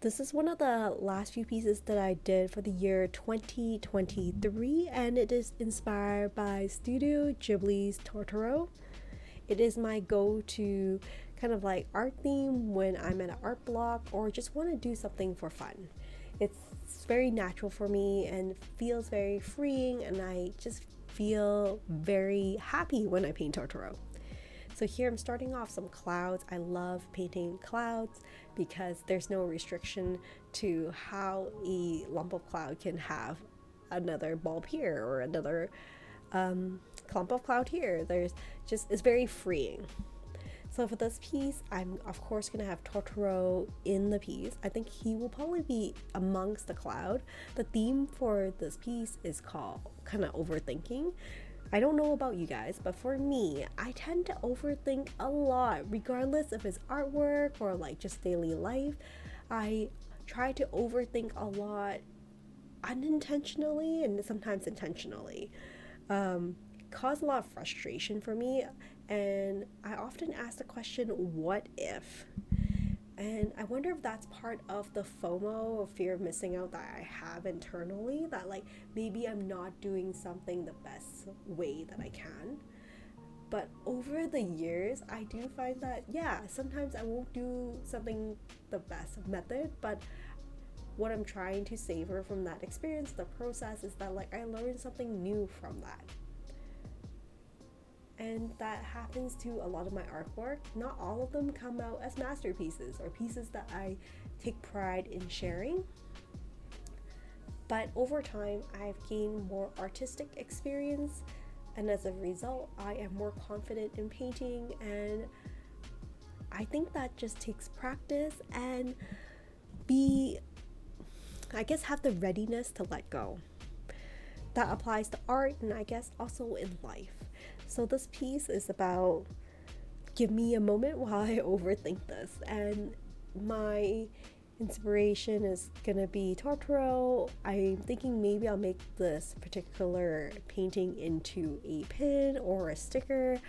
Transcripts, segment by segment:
This is one of the last few pieces that I did for the year 2023, and it is inspired by Studio Ghibli's Totoro. It is my go-to kind of like art theme when I'm at an art block or just want to do something for fun. It's very natural for me and feels very freeing, and I just feel very happy when I paint Totoro. So here I'm starting off some clouds. I love painting clouds because there's no restriction to how a lump of cloud can have another bulb here or another clump of cloud here. It's very freeing. So for this piece, I'm of course gonna have Totoro in the piece. I think he will probably be amongst the cloud. The theme for this piece is called kind of overthinking. I don't know about you guys, but for me, I tend to overthink a lot, regardless if it's artwork or like just daily life. I try to overthink a lot unintentionally and sometimes intentionally. Cause a lot of frustration for me, and I often ask the question, what if? And I wonder if that's part of the FOMO or fear of missing out that I have internally, that like maybe I'm not doing something the best way that I can. But over the years, I do find that, yeah, sometimes I won't do something the best method, but what I'm trying to savor from that experience, the process, is that like I learned something new from that. And that happens to a lot of my artwork. Not all of them come out as masterpieces or pieces that I take pride in sharing. But over time, I've gained more artistic experience, and as a result, I am more confident in painting, and I think that just takes practice and have the readiness to let go. That applies to art and I guess also in life. So this piece is about give me a moment while I overthink this, and my inspiration is gonna be Totoro. I'm thinking maybe I'll make this particular painting into a pin or a sticker,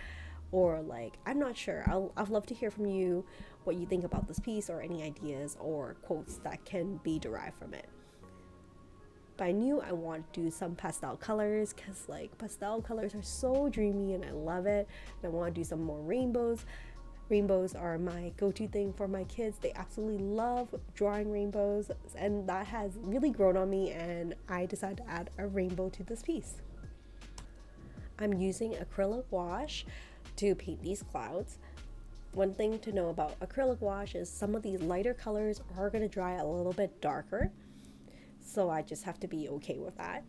or like, I'm not sure. I'd love to hear from you what you think about this piece, or any ideas or quotes that can be derived from it. But I knew I want to do some pastel colors because like pastel colors are so dreamy and I love it. And I want to do some more rainbows. Rainbows are my go-to thing for my kids. They absolutely love drawing rainbows, and that has really grown on me, and I decided to add a rainbow to this piece. I'm using Acryla Gouache to paint these clouds. One thing to know about Acryla Gouache is some of these lighter colors are going to dry a little bit darker. So I just have to be okay with that.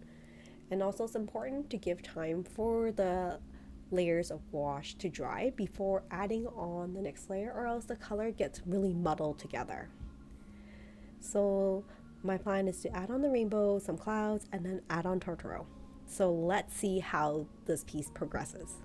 And also it's important to give time for the layers of gouache to dry before adding on the next layer, or else the color gets really muddled together. So my plan is to add on the rainbow, some clouds, and then add on Totoro. So let's see how this piece progresses.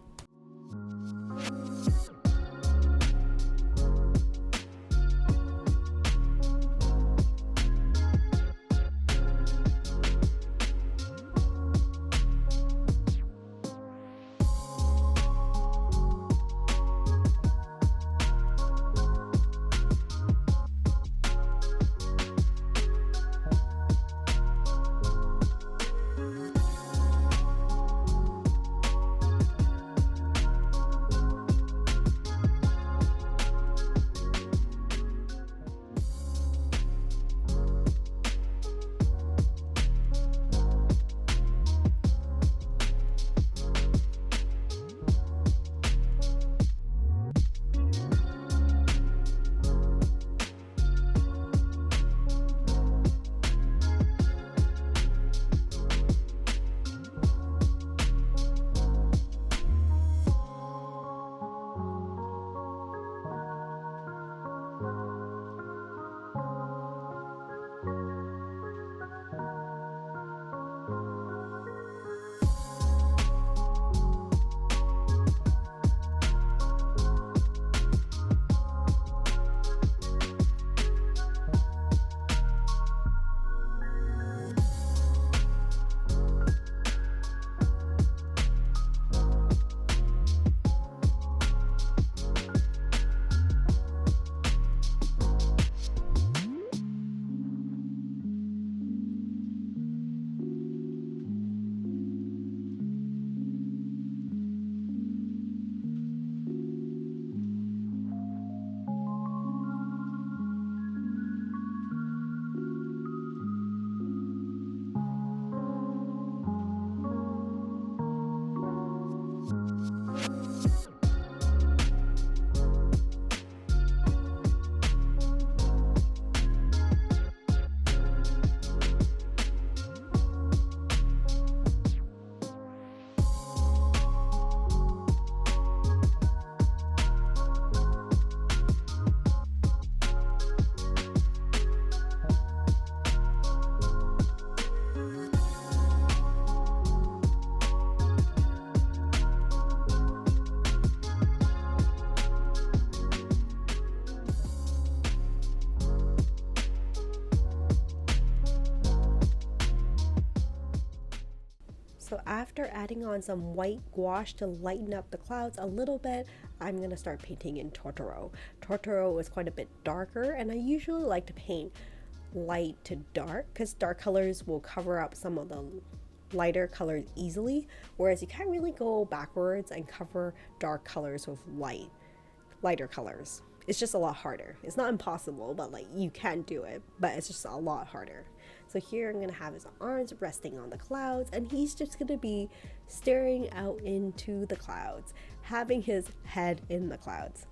after adding on some white gouache to lighten up the clouds a little bit, I'm going to start painting in Totoro. Totoro is quite a bit darker, and I usually like to paint light to dark because dark colors will cover up some of the lighter colors easily, whereas you can't really go backwards and cover dark colors with lighter colors. It's just a lot harder. It's not impossible, but like you can do it, but it's just a lot harder. So here I'm gonna have his arms resting on the clouds, and he's just gonna be staring out into the clouds, having his head in the clouds.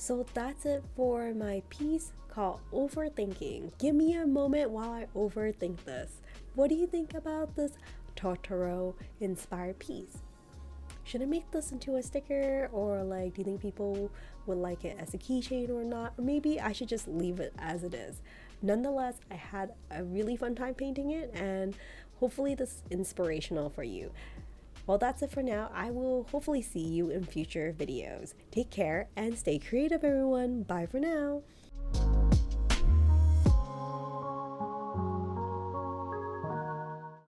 So that's it for my piece called Overthinking. Give me a moment while I overthink this. What do you think about this Totoro inspired piece? Should I make this into a sticker, or like do you think people would like it as a keychain or not? Or maybe I should just leave it as it is. Nonetheless, I had a really fun time painting it, and hopefully this is inspirational for you. Well, that's it for now. I will hopefully see you in future videos. Take care and stay creative, everyone. Bye for now.